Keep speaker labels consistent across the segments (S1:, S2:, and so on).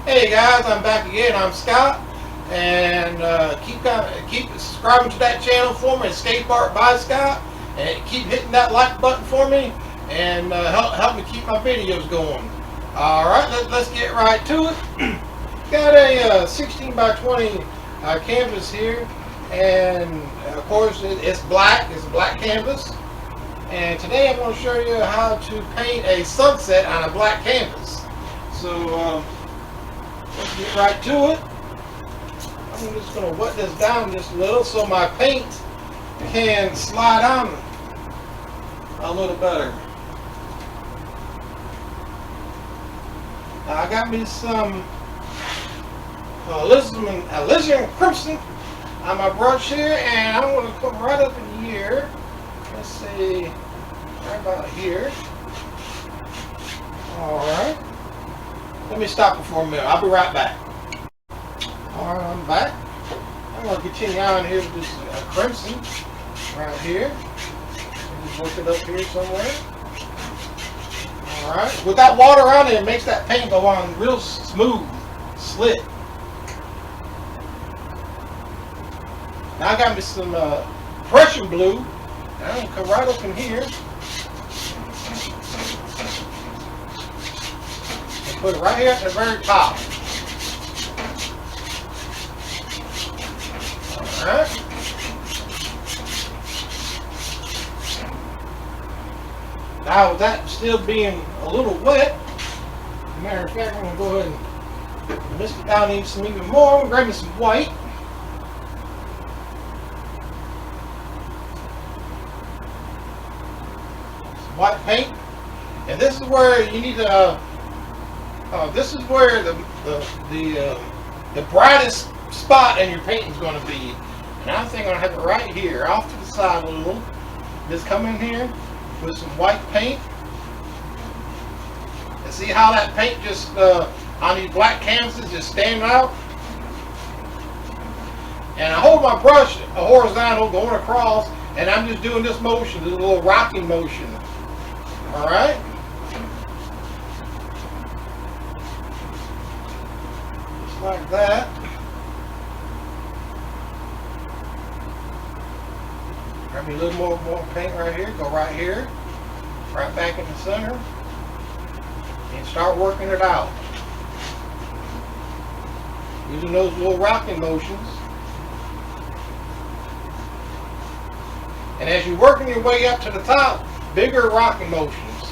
S1: Hey guys, I'm back again. I'm Scott, and keep subscribing to that channel for me, Skate Art by Scott, and keep hitting that like button for me, and help me keep my videos going. All right, let's get right to it. Got a 16 by 20 canvas here, and of course it's black. It's a black canvas, and today I'm going to show you how to paint a sunset on a black canvas. So. Let's get right to it. I'm just going to wet this down just a little so my paint can slide on a little better. Now I got me some alizarin crimson on my brush here, and I'm going to come right up in here. Let's see, right about here. Alright. Let me stop it for a minute. I'll be right back. Alright, I'm back. I'm going to continue on here with this crimson right here. Just work it up here somewhere. Alright. With that water on it, it makes that paint go on real smooth, slick. Now I got me some Prussian blue. I'm going to come right up in here. Put it right here at the very top. Alright. Now with that still being a little wet, as a matter of fact, I'm going to go ahead and mist it down even more. I'm going to grab me some white. Some white paint. And this is where you need to this is where the brightest spot in your painting is going to be. And I think I'm going to have it right here, off to the side a little. Just come in here with some white paint. And see how that paint just, on these black canvases, just standing out? And I hold my brush horizontal, going across, and I'm just doing this motion, this little rocking motion. Alright? Like that. Grab me a little more paint right here. Go right here. Right back in the center. And start working it out. Using those little rocking motions. And as you're working your way up to the top, bigger rocking motions.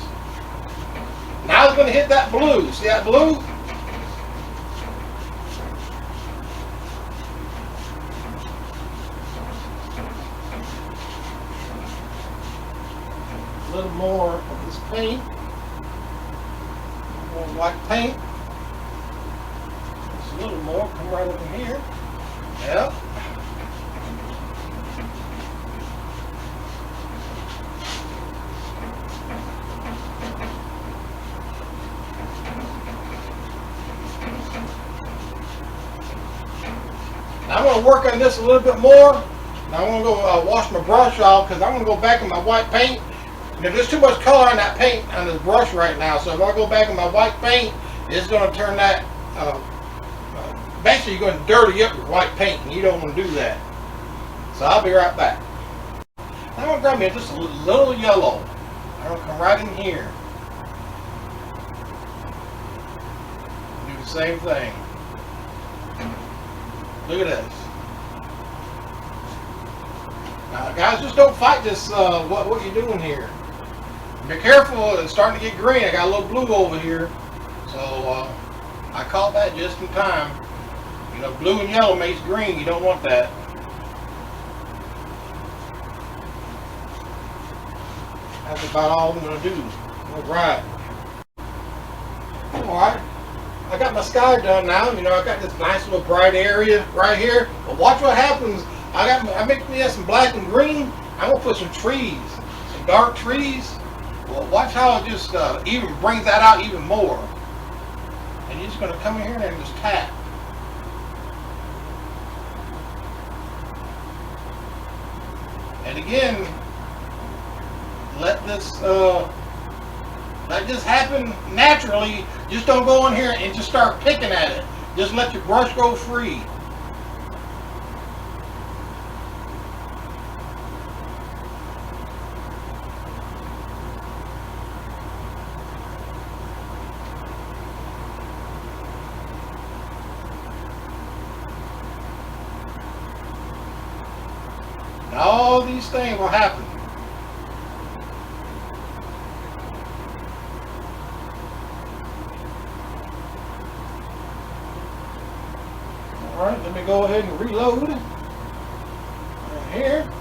S1: Now it's going to hit that blue. See that blue? A little more of this paint, more white paint, just a little more, come right up in here, yep. Now I'm going to work on this a little bit more. Now I'm going to go wash my brush off because I'm going to go back in my white paint. Now, there's too much color on that paint on this brush right now, so if I go back in my white paint, it's going to turn that, basically you're going to dirty up your white paint, and you don't want to do that. So I'll be right back. Now I'm going to grab me just a little yellow. I'm going to come right in here. Do the same thing. Look at this. Now guys, just don't fight this, what you're doing here. Be careful, it's starting to get green. I got a little blue over here. So I caught that just in time. You know, blue and yellow makes green. You don't want that. That's about all I'm going to do. Alright. Alright. I got my sky done now. You know, I got this nice little bright area right here. But watch what happens. I mixed me some black and green. I'm going to put some trees. Some dark trees. Well, watch how it just even brings that out even more. And you're just going to come in here and just tap. And again, let this happen naturally Just don't go in here and just start picking at it. Just let your brush go free. And all these things will happen. Alright, let me go ahead and reload right here.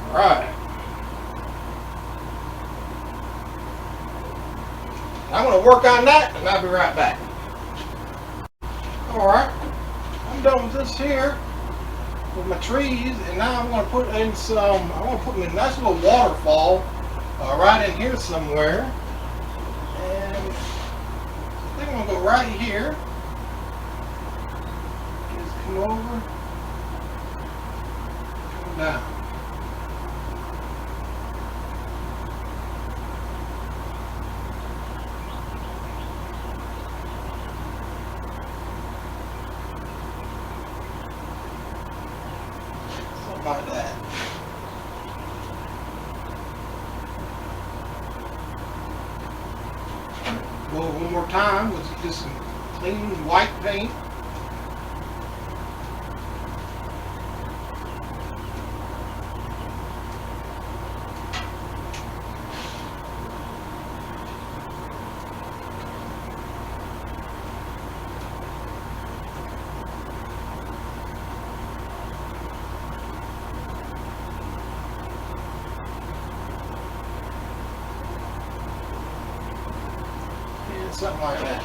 S1: Alright. I'm going to work on that and I'll be right back. Alright, I'm done with this here with my trees, and now I'm going to put in some, I want to put in a nice little waterfall right in here somewhere. And I think I'm going to go right here. Just come over, come down. Like that. Go one more time with just some clean white paint. Something like that.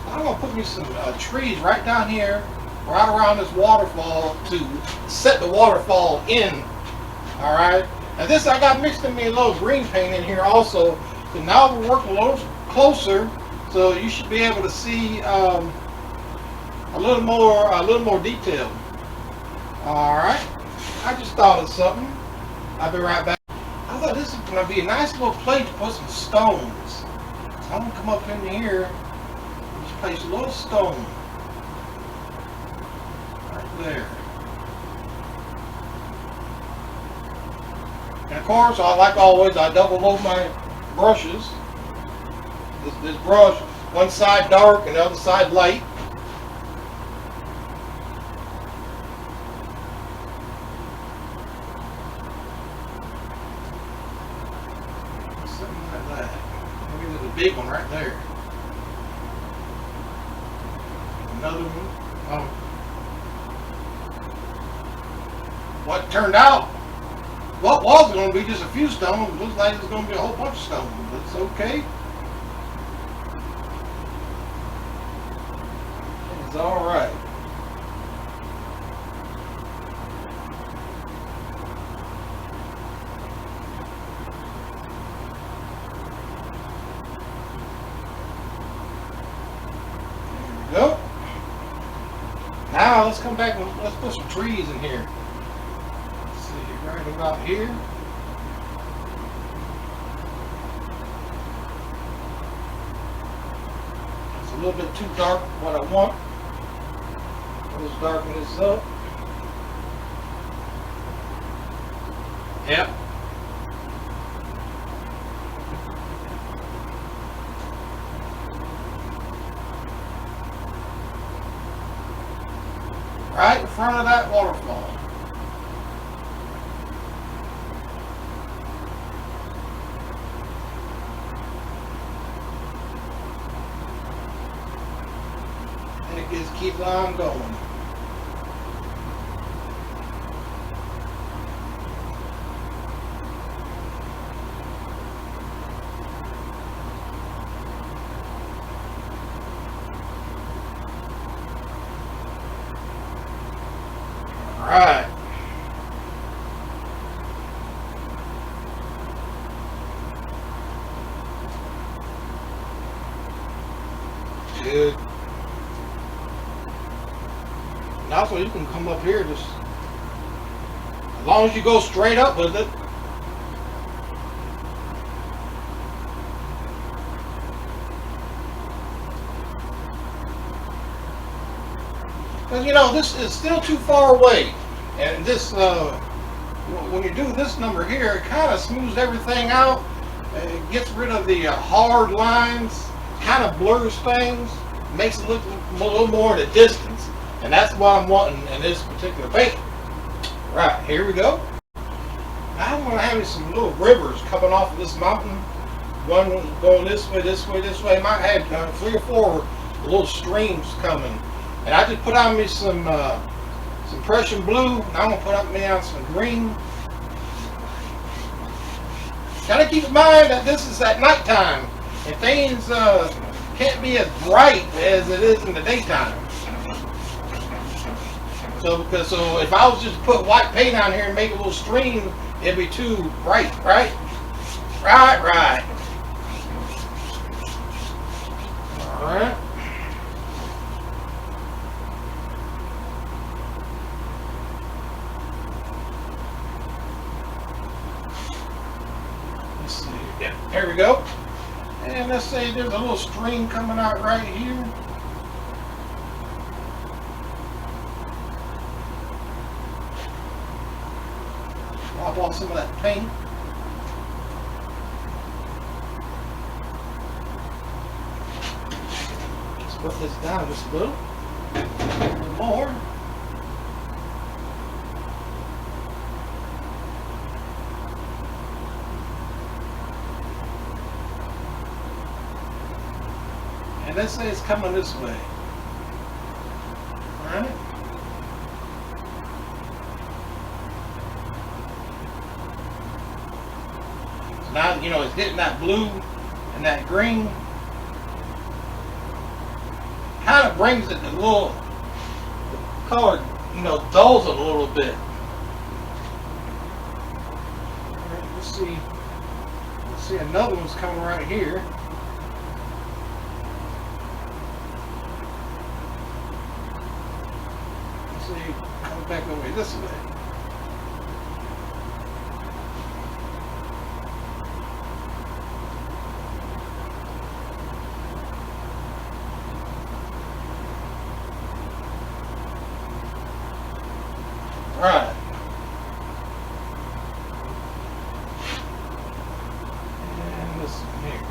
S1: I'm going to put me some trees right down here, right around this waterfall to set the waterfall in. Alright? And this, I got mixed in me a little green paint in here also. So now we're working a little closer, so you should be able to see a little more detail. Alright? I just thought of something. I'll be right back. I thought this was going to be a nice little place to put some stones. So I'm going to come up in here and just place a little stone right there. And of course, like always, I double load my brushes. This brush, one side dark and the other side light. Something like that. Maybe there's a big one right there. Another one. What turned out, what was going to be just a few stones, looks like it's going to be a whole bunch of stones. That's okay. It's all right. Go. Now let's come back and let's put some trees in here. Let's see, right about here. It's a little bit too dark for what I want. Let's darken this up. Yep. Right in front of that waterfall. And it just keeps on going. good. And also you can come up here just as long as you go straight up with it. Because you know this is still too far away, and this when you do this number here, it kind of smooths everything out. It gets rid of the hard lines, kind of blurs things, makes it look a little more at a distance, and that's what I'm wanting in this particular paint. Right, here we go. I'm going to have some little rivers coming off of this mountain. One going this way, this way, this way. Might have 3 or 4 little streams coming. And I just put on me some Prussian blue. And I'm going to put on me some green. Gotta keep in mind that this is at nighttime. And things can't be as bright as it is in the daytime. So if I was just to put white paint on here and make a little stream, it'd be too bright, right? Right. Alright. Let's see. Yeah, there we go. And let's say there's a little stream coming out right here. Pop off some of that paint. Let's put this down just a little more. And let's say it's coming this way. All right. Now, you know, it's hitting that blue and that green. Kind of brings it a little, the color, you know, dulls it a little bit. All right, let's see. Let's see, another one's coming right here. Let's see, come back over this way. Right. And this one here.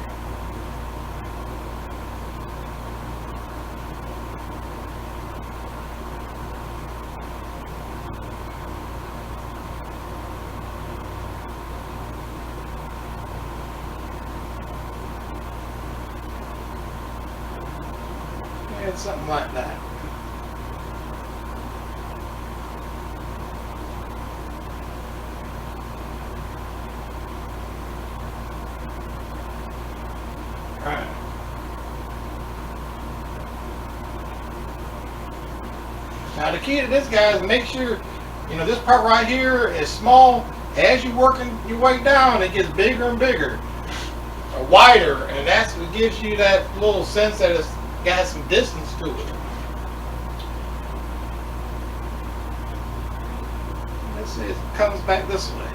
S1: And something like that. Right. Now the key to this, guys, make sure, you know, this part right here is small. As you're working your way down, it gets bigger and bigger, or wider, and that's what gives you that little sense that it's got some distance to it. Let's see, it comes back this way.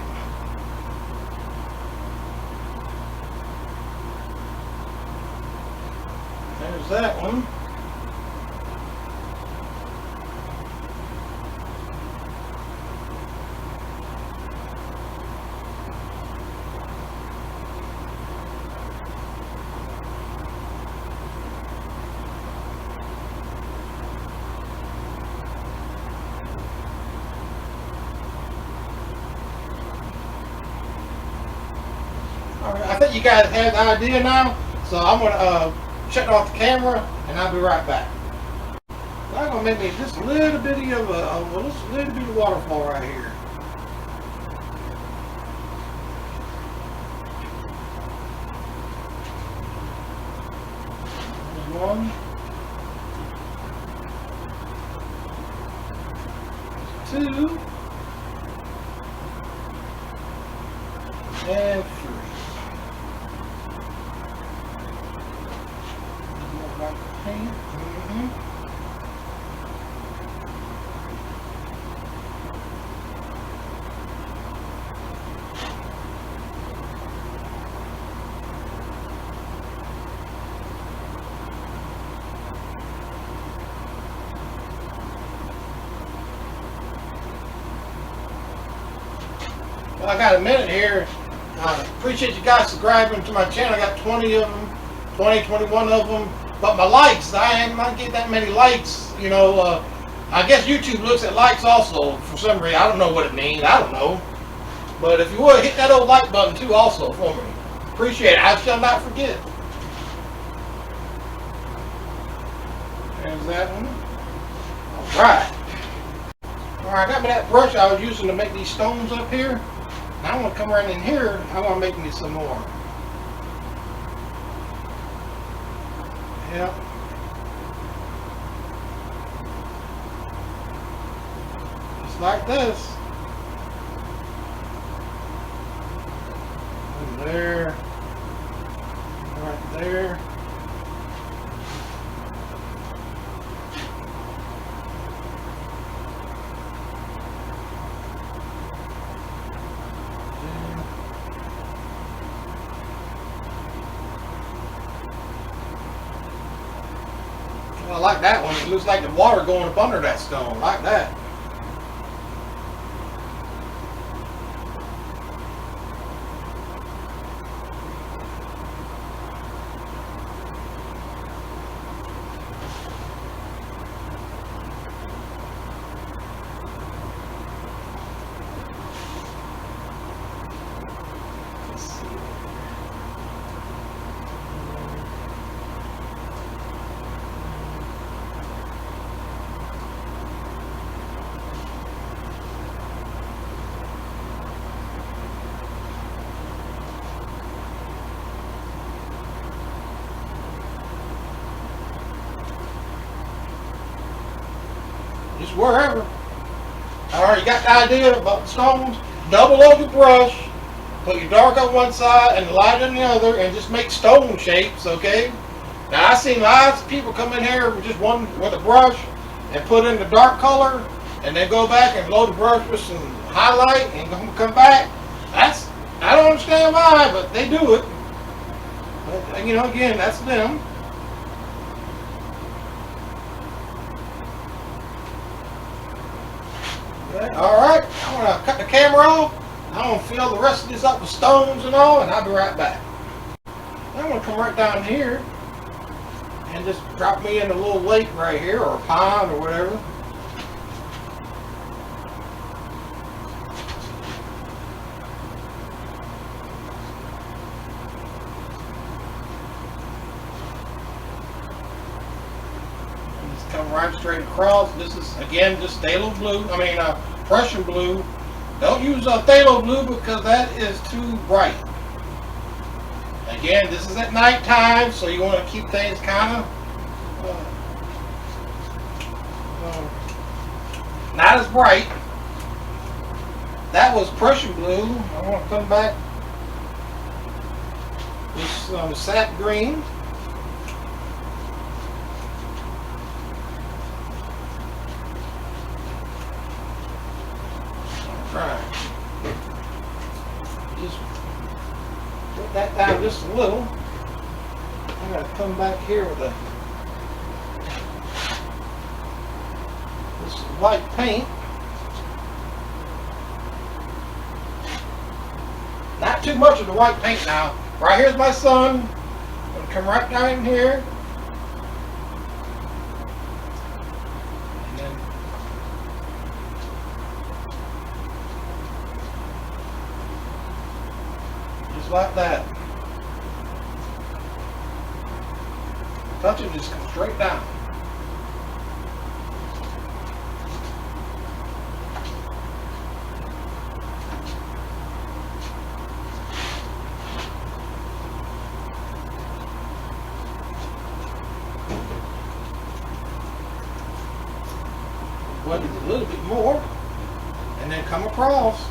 S1: There's that one. All right, I think you guys have the idea now, so I'm going to shut off the camera, and I'll be right back. I'm gonna make me just a little bitty of just a little bit of waterfall right here. There's one. There's 2. And 3. More like the paint. Well, I got a minute here. I appreciate you guys subscribing to my channel. I got 20 of them, 21 of them. But my likes, I am not getting that many likes. You know, I guess YouTube looks at likes also for some reason. I don't know what it means. I don't know. But if you would, hit that old like button too also for me. Appreciate it. I shall not forget. There's that one. Alright. Alright, I got me that brush I was using to make these stones up here. Now I'm going to come right in here. I want to make me some more. Yep. Just like this. And there. Right there. I like that one. It looks like the water going up under that stone. I like that. Just wherever. Alright, you got the idea about the stones? Double load your brush, put your dark on one side and light on the other, and just make stone shapes, okay? Now I've seen lots of people come in here with just one with a brush and put in the dark color, and then go back and load the brush with some highlight and come back. I don't understand why, but they do it. But, you know, again, that's them. Alright, I'm going to cut the camera off. I'm going to fill the rest of this up with stones and all, and I'll be right back. I'm going to come right down here and just drop me in a little lake right here, or a pond or whatever. Come right straight across. This is again just phthalo blue. Prussian blue. Don't use phthalo blue because that is too bright. Again, this is at night time, so you want to keep things kind of not as bright. That was Prussian blue. I want to come back with some sap green. Right. Just put that down just a little. I'm going to come back here with this white paint. Not too much of the white paint now. Right here's my sun. I'm going to come right down in here. Like that. Touch it, just come straight down. Wet it a little bit more, and then come across.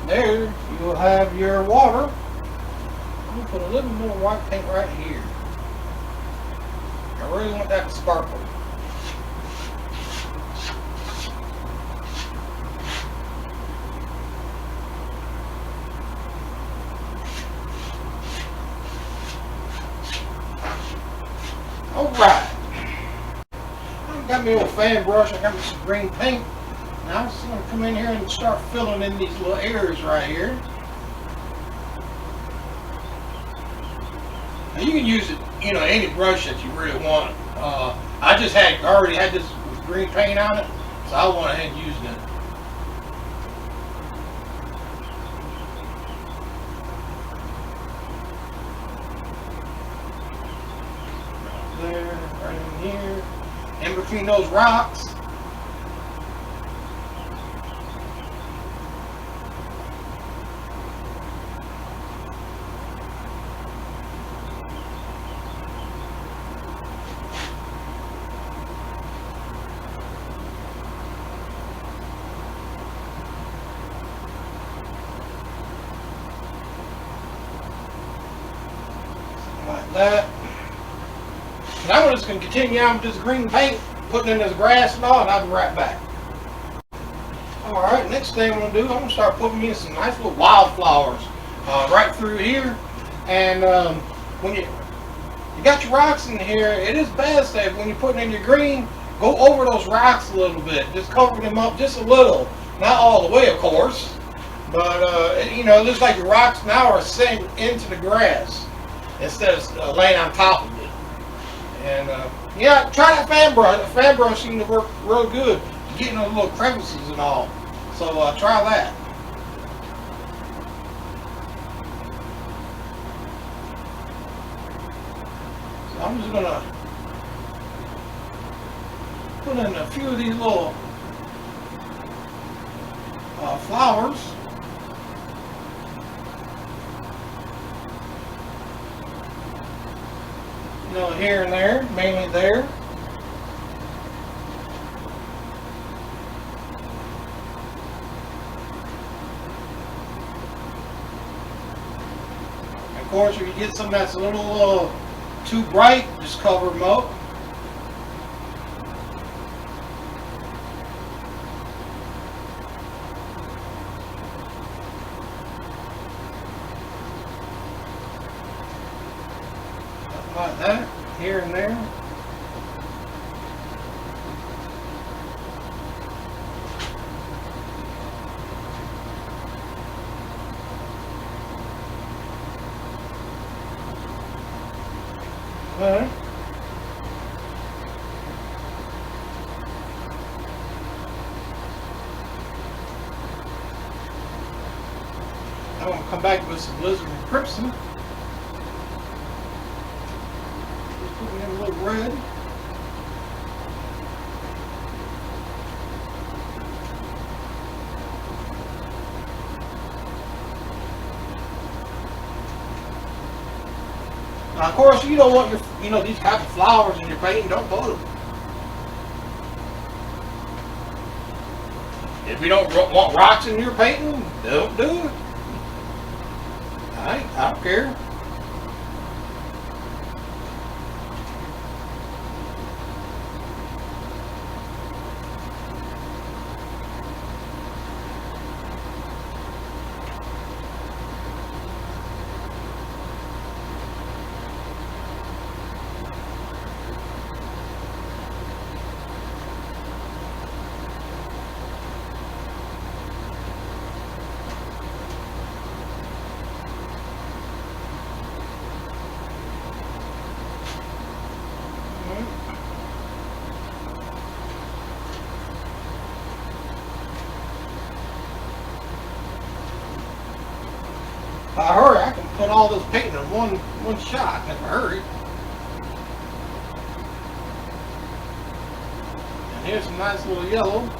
S1: There, you'll have your water. I'm going to put a little more white paint right here. I really want that to sparkle. got me a old fan brush. I got me some green paint. Now I'm just going to come in here and start filling in these little areas right here. Now you can use it, any brush that you really want. I just already had this with green paint on it, so I went ahead and using it. There, right in here, in between those rocks. Like that. Now we're just going to continue on with this green paint, putting in this grass and all, and I'll be right back. Alright, next thing I'm going to do, I'm going to start putting in some nice little wildflowers right through here. And when you got your rocks in here, it is best that when you're putting in your green, go over those rocks a little bit. Just cover them up just a little. Not all the way, of course. But, it looks like your rocks now are sinking into the grass instead of laying on top of it. And yeah, try that fan brush. The fan brush seems to work real good to getting those little crevices and all. So try that. So I'm just gonna put in a few of these little flowers. Here and there, mainly there. And of course, if you get something that's a little too bright, just cover them up. Like that, here and there. Alright. I'm going to come back with some Blizzard and Crimson. Putting in a little red. Now, of course, you don't want your, these type of flowers in your painting. Don't put them. If you don't want rocks in your painting, don't do it. I don't care. If I hurry, I can put all this paint in one shot if I hurry. And here's some nice little yellow.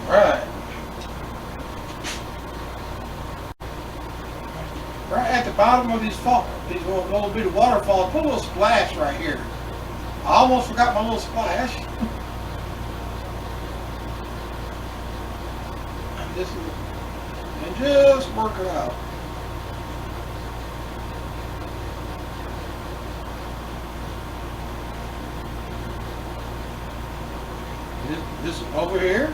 S1: Right. Right at the bottom of these little bit of waterfalls, put a little splash right here. I almost forgot my little splash. And just work it out. This over here.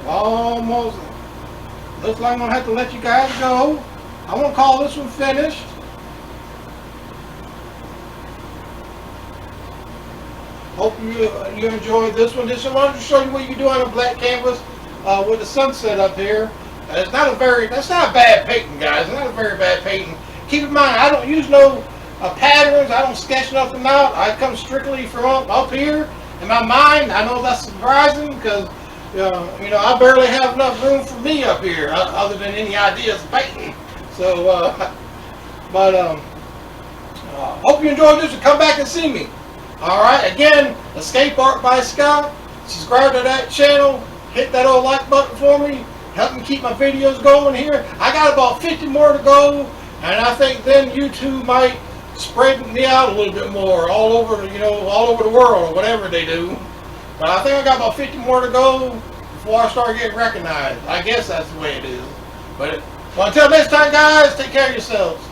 S1: Almost. Looks like I'm gonna have to let you guys go. I want to call this one finished. Hope you enjoyed this one. This one, I wanted to show you what you do on a black canvas with the sunset up here. That's not a bad painting, guys. It's not a very bad painting. Keep in mind, I don't use no patterns. I don't sketch nothing out. I come strictly from up here in my mind. I know that's surprising because I barely have enough room for me up here, other than any ideas of painting. So, hope you enjoyed this and come back and see me. Alright, again, Escape Art by Scott. Subscribe to that channel. Hit that old like button for me. Help me keep my videos going here. I got about 50 more to go, and I think then YouTube might spread me out a little bit more all over the world or whatever they do. But I think I got about 50 more to go before I start getting recognized. I guess that's the way it is. But until next time, guys, take care of yourselves.